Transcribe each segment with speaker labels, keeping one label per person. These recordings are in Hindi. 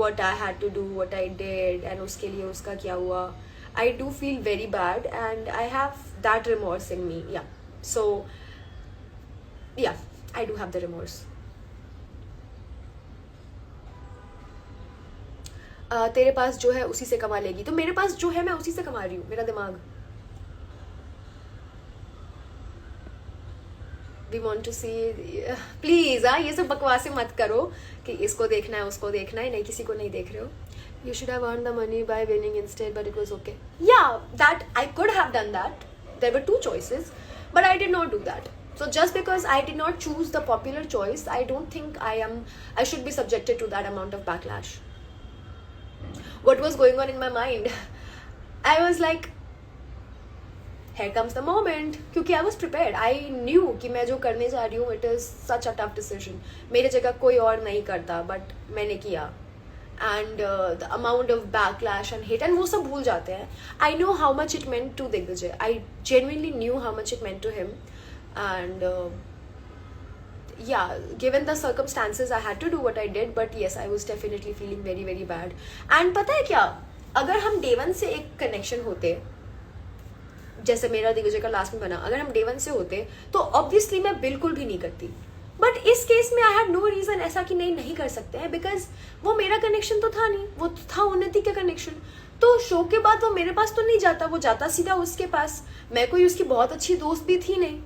Speaker 1: what I had to do, what I did, and उसके लिए उसका क्या हुआ. I do feel very bad and I have that remorse in me. Yeah. So, yeah, I do have the remorse. तेरे पास जो है उसी से कमा लेगी. तो मेरे पास जो है मैं उसी से कमा रही हूँ. मेरा दिमाग. We want to see. Please ये सब बकवासें मत करो कि इसको देखना है उसको देखना है. नहीं, किसी को नहीं देख रहे हो. You should have earned the money by winning instead, but it was okay. Yeah, that I could have done that. There were two choices, but I did not do that. So just because I did not choose the popular choice, I don't think I should be subjected to that amount of backlash. What was going on in my mind? I was like, here comes the moment. क्योंकि I was prepared. I knew कि मैं जो करने जा रही हूँ, it is such a tough decision. मेरे जगह कोई और नहीं करता, but मैंने किया. And the amount of backlash and hate, and वो सब भूल जाते हैं. I know how much it meant to Digvijay. I genuinely knew how much it meant to him. And yeah, given the circumstances, I had to do what I did. But yes, I was definitely feeling very very bad. And पता है क्या, अगर हम day one से एक connection होते, जैसे मेरा दिग्विजय का लास्ट में बना, अगर हम day one से होते तो obviously मैं बिल्कुल भी नहीं करती. बट इस केस में आई हैड नो रीजन ऐसा कि नहीं कर सकते हैं, बिकॉज वो मेरा कनेक्शन तो था नहीं, वो था उन्नति का कनेक्शन. तो शो के बाद वो मेरे पास तो नहीं जाता, वो जाता सीधा उसके पास. मैं कोई उसकी बहुत अच्छी दोस्त भी थी नहीं.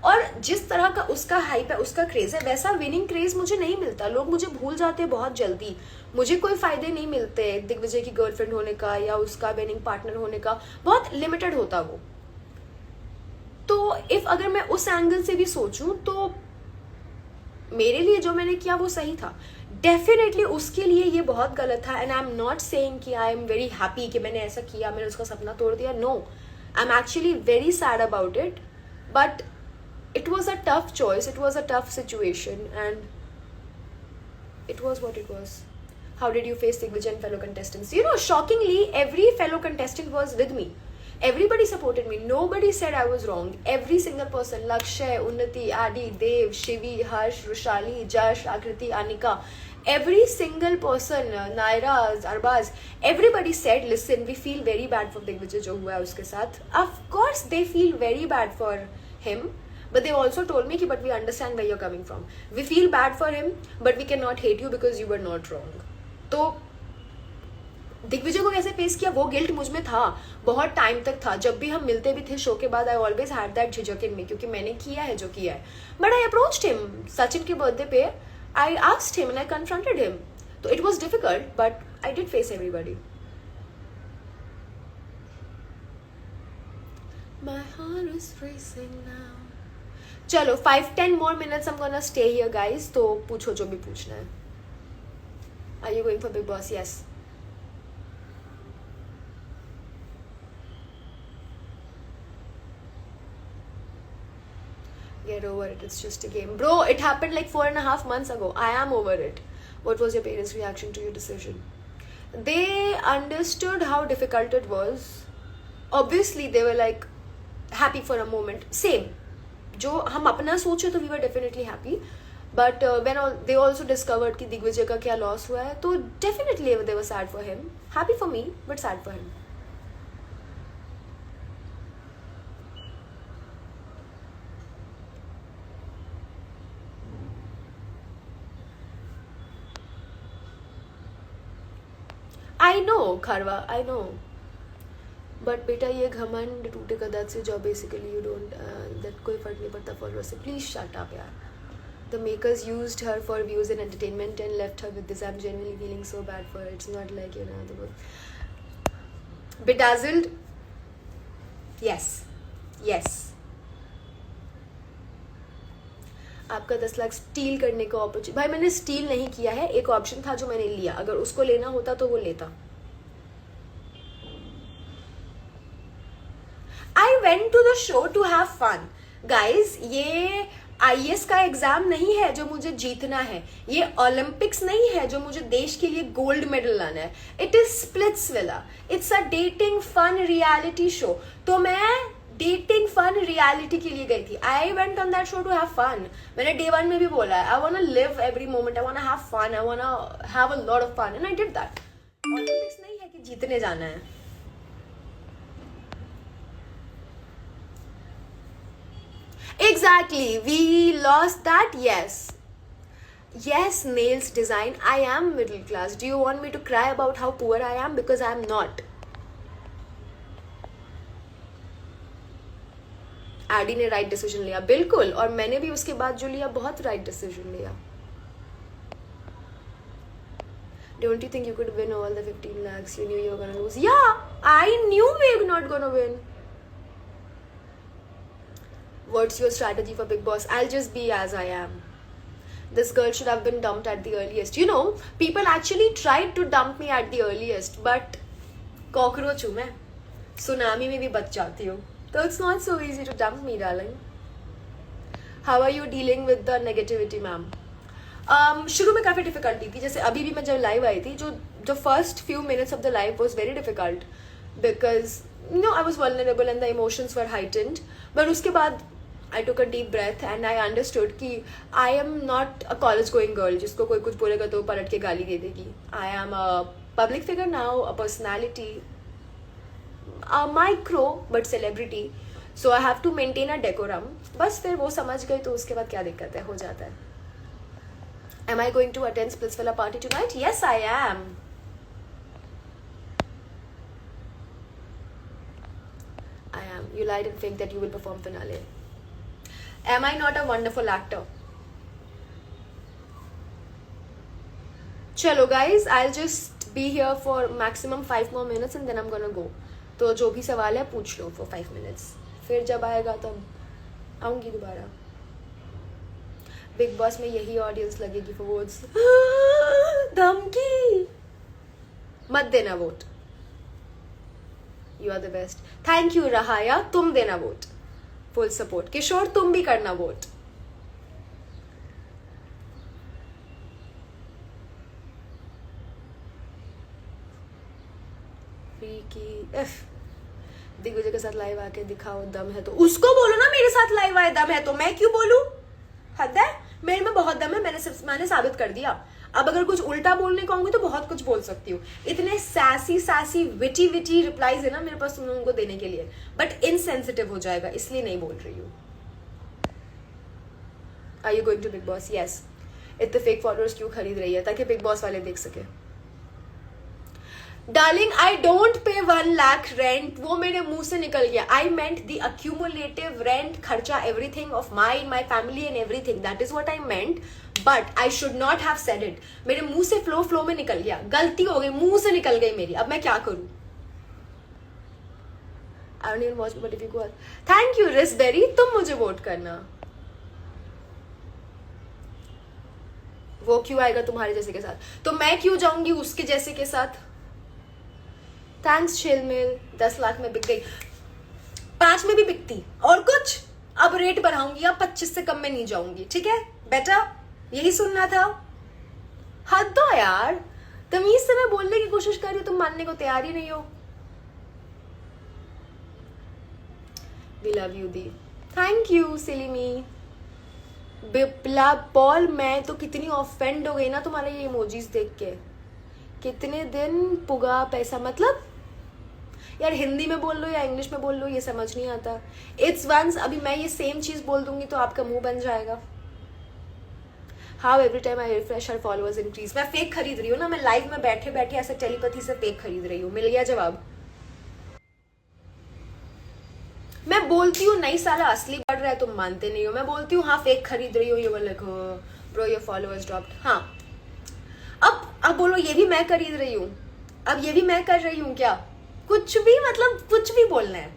Speaker 1: और जिस तरह का उसका हाइप है, उसका क्रेज है, वैसा विनिंग क्रेज मुझे नहीं मिलता. लोग मुझे भूल जाते हैं बहुत जल्दी. मुझे कोई फायदे नहीं मिलते दिग्विजय की गर्लफ्रेंड होने का या उसका विनिंग पार्टनर होने का. बहुत लिमिटेड होता वो. तो इफ अगर मैं उस एंगल से भी सोचूं तो मेरे लिए जो मैंने किया वो सही था. डेफिनेटली उसके लिए ये बहुत गलत था. And I am not saying कि आई एम वेरी हैप्पी कि मैंने ऐसा किया, मैंने उसका सपना तोड़ दिया. No, I am actually very sad about it. But it was a tough choice, it was a tough situation, and it was what it was. How did you face Digvijay and fellow contestants? You know, shockingly, every fellow contestant was with me. Everybody supported me. Nobody said I was wrong. Every single person, Lakshay, Unnati, Adi, Dev, Shivi, Harsh, Rushali, Jash, Akriti, Anika, every single person, Naira, Arbaz, everybody said, listen, we feel very bad for Digvijay jo hua hai uske sath. Of course they feel very bad for him. But they also told me, but we understand where you're coming from. We feel bad for him, but we cannot hate you because you were not wrong. तो दिग्विजय को कैसे फेस किया, वो गिल्ट मुझ में था बहुत टाइम तक था. जब भी हम मिलते भी थे शो के बाद, आई ऑलवेज हैड दैट झिझक इन मी, क्योंकि मैंने किया है जो किया है. But I approached him Sachin के बर्थडे पे. I asked him and I confronted him. तो it was difficult, but I did face everybody. My heart is racing now. चलो 5-10 more minutes I'm gonna stay here guys. तो पूछो जो भी पूछना है. Are you going for Big Boss? Yes. Get over it, it's just a game. Bro, it happened like 4.5 months ago. I am over it. What was your parents' reaction to your decision? They understood how difficult it was. Obviously they were like happy for a moment. Same. जो हम अपना सोचे तो we were definitely happy. But when they also discovered कि दिग्विजय का क्या लॉस हुआ है, तो definitely they were sad for him. Happy for me but sad for him. I know खरवा, आई नो. बट बेटा ये घमंड टूटे कदर से जो बेसिकली यू डोंट दैट कोई फर्क नहीं पड़ता फॉलोअर से. प्लीज शट अप यार. The makers used her for views and entertainment and left her with this. I am genuinely feeling so bad for it's not like you know bedazzled. Yes yes. आपका 10 लाख स्टील करने का अपॉर्चुनिटी. भाई मैंने स्टील नहीं किया है, एक ऑप्शन था जो मैंने लिया. अगर उसको लेना होता तो वो लेता. I went to the show to have fun. Guys, ये IAS का एग्जाम नहीं है जो मुझे जीतना है. ये ओलंपिक्स नहीं है जो मुझे देश के लिए गोल्ड मेडल लाना है. It is Splitsvilla. It's a dating fun reality show. तो मैं डेटिंग फन रियलिटी के लिए गई थी. I went on that show to have fun. मैंने डे 1 में भी बोला है, I want to live every moment, I want to have fun, I want to have a lot of fun, and I did that. Olympics नहीं है कि जीतने जाना है. Exactly, we lost that. Yes, nails design. I am middle class. Do you want me to cry about how poor I am? Because I am not. एडी ने राइट डिसीजन लिया, बिल्कुल, और मैंने भी उसके बाद जो लिया बहुत राइट डिसीजन लिया. Don't you think you could win all the 15 lakhs? You knew you were gonna lose. Yeah, I knew we were not gonna win. What's your strategy for Big Boss? I'll just be as I am. This girl should have been dumped at the earliest. You know, people actually tried to dump me at the earliest, but cockroach हूँ मैं, tsunami में भी बच जाती हूँ. So it's not so easy to dump me, darling. How are you dealing with the negativity, ma'am? शुरू में काफ़ी डिफिकल्टी थी. जैसे अभी भी मैं जब लाइव आई थी, जो first few minutes of the live was very difficult because I was vulnerable and the emotions were heightened. But उसके बाद I took a deep breath and I understood कि I am not a college going girl जिसको कोई कुछ बोलेगा तो पलट के गाली दे देगी. I am a public figure now, a personality, a micro but celebrity. So I have to maintain a decorum. बस फिर वो समझ गई तो उसके बाद क्या दिक्कत है, हो जाता है. Am I going to attend Splitsvilla party tonight? Yes, I am. I am. You lied and faked that you will perform finale. Am I not a wonderful actor? Chalo guys, I'll just be here for maximum 5 more minutes and then I'm gonna go. तो जो भी सवाल है पूछ लो for 5 minutes. फिर जब आएगा तब आऊँगी दोबारा. बिग बॉस में यही ऑडियंस लगेगी फॉर वोट्स. धमकी मत देना vote. You are the best. Thank you रहाया, तुम देना वोट. Full support. किशोर तुम भी करना वोट. दिग्विजय के साथ लाइव आके दिखाओ दम है तो. उसको बोलो ना मेरे साथ लाइव आए दम है तो, मैं क्यों बोलूं? हद है. मेरे में बहुत दम है, मैंने साबित कर दिया. अब अगर कुछ उल्टा बोलने कहूंगी तो बहुत कुछ बोल सकती हूँ. इतने सैसी विटी रिप्लाईज है ना मेरे पास तुम लोगों को देने के लिए, बट इनसेंसिटिव हो जाएगा इसलिए नहीं बोल रही हूँ. Are you going to Bigg Boss? Yes. इतने फेक फॉलोअर्स क्यों खरीद रही है? ताकि बिग बॉस वाले देख सके. Darling I don't pay 1 lakh rent. वो मेरे मुंह से निकल गया. आई मेंट द अक्यूमुलेटिव रेंट, खर्चा, everything of my family and everything. That is what I meant, but I should not have said it. मेरे मुंह से फ्लो में निकल गया. गलती हो गई, मुंह से निकल गई मेरी. अब मैं क्या करूं? I don't even watch but if you go. Thank you रिसबेरी. तुम मुझे वोट करना. वो क्यों आएगा तुम्हारे जैसे के साथ? तो मैं क्यों जाऊंगी उसके जैसे के साथ? थैंक्स शिलमिल. 10 लाख में बिक गई, 5 में भी बिकती. और कुछ अब रेट बढ़ाऊंगी, अब 25 से कम में नहीं जाऊंगी. ठीक है बेटा, यही सुनना था. हद दो यार. तमीज से मैं बोलने की कोशिश कर रही हूँ, तुम मानने को तैयार ही नहीं हो. वी लव यू दी. थैंक यू सिली मी. बिप्ला पॉल, मैं तो कितनी ऑफेंड हो गई ना तुम्हारे ये इमोजीज देख के. कितने दिन पुगा पैसा, मतलब यार हिंदी में बोल लो या इंग्लिश में बोल लो, ये समझ नहीं आता. It's once. अभी मैं ये सेम चीज बोल दूंगी तो आपका मुंह बन जाएगा. How every time I refresh her followers increase. मैं फेक खरीद रही हूँ ना, मैं लाइव में बैठे बैठे ऐसे टेलीपैथी से फेक खरीद रही हूँ. मिल गया जवाब. मैं बोलती हूँ नई साला असली बढ़ रहा है, तुम मानते नहीं हो. मैं बोलती हूँ हाँ फेक खरीद रही हूँ, ये बोल ब्रो योर फॉलोअर्स ड्रॉप्ड. हाँ अब बोलो ये भी मैं खरीद रही हूँ, अब ये भी मैं कर रही हूँ क्या? कुछ भी, मतलब कुछ भी बोलना है.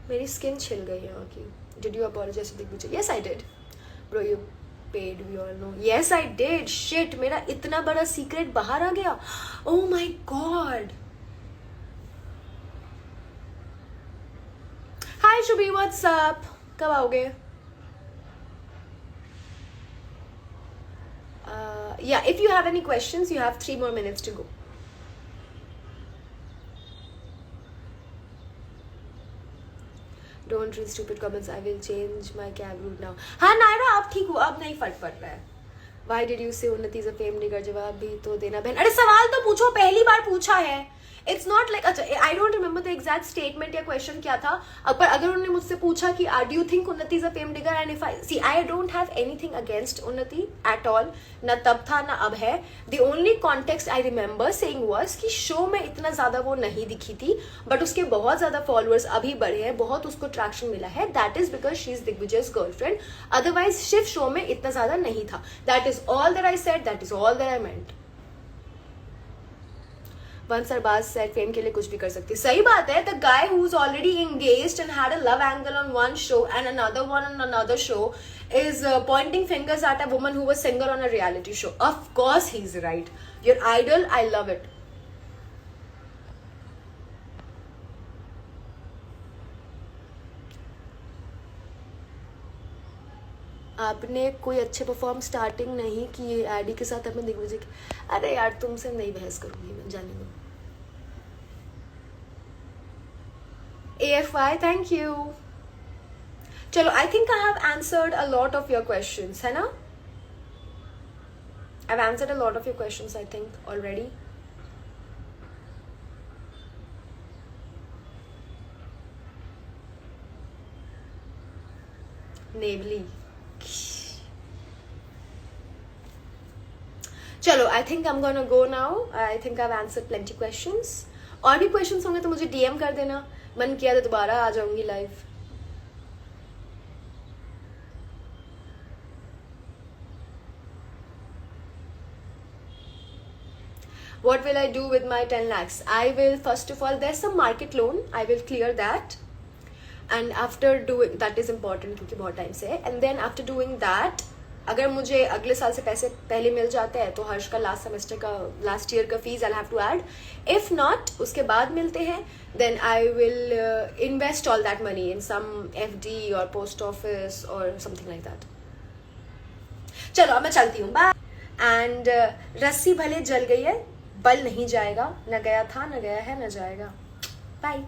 Speaker 1: मेरी स्किन छिल गई यहाँ की. Did you apologise to Digvijay? Yes I did bro. You paid, we all know. Yes I did. Shit, मेरा इतना बड़ा सीक्रेट बाहर आ गया. Oh my god. Hi Shubhi, what's up, कब आओगे? Yeah, if you have any questions, you have 3 more minutes to go. Don't read stupid comments. I will change my cab route now. हाँ नायरा, आप ठीक हो, अब नहीं फर्क पड़ रहा है. Why did you say उन्नति is a fame nigger? जवाब भी तो देना बहन. अरे सवाल तो पूछो, पहली बार पूछा है. It's not like, अच्छा, I don't remember the exact statement या question क्या था. पर अगर उन्होंने मुझसे पूछा कि do you think उन्नति is a fame nigger, and if I don't have anything against उन्नति at all. ना तब था ना अब है. The only context I remember saying was कि शो में इतना ज्यादा वो नहीं दिखी थी, बट उसके बहुत ज्यादा followers अभी बढ़े हैं, बहुत उसको traction मिला है. That is because she is Digvijay's girlfriend. Otherwise शिव शो में इतना ज्यादा नहीं था. That is all that I said. That is all that I meant. Once Arbaz said fame के लिए कुछ भी कर सकती. सही बात है. The guy who's already engaged and had a love angle on one show and another one on another show is pointing fingers at a woman who was singer on a reality show. Of course he's right. Your idol, I love it. आपने कोई अच्छे परफॉर्म स्टार्टिंग नहीं किए एडी के साथ अपने दिग्विजय की. अरे यार तुमसे नहीं बहस करूंगी मैं, जाने दो. AFY, thank you. चलो, I think I have answered a lot of your questions, है ना? I've answered a lot of your questions, I think, already. Navely. चलो, I think I'm gonna go now. I think I've answered plenty questions. और भी questions होंगे तो मुझे DM कर देना. मन किया तो दोबारा आ जाऊंगी live. What will I do with my 10 lakhs? I will, first of all, there's some market loan. I will clear that. And after doing, that is important क्योंकि बहुत टाइम से है. And then after doing that, अगर मुझे अगले साल से पैसे पहले मिल जाते हैं तो हर्ष का लास्ट ईयर का fees I have to add. If not, उसके बाद मिलते हैं, then I will invest all that money in some FD और पोस्ट ऑफिस और समथिंग लाइक दैट. चलो अब मैं चलती हूँ, बाय. एंड रस्सी भले जल गई है, बल नहीं जाएगा. न गया था, न गया है, न जाएगा. बाय.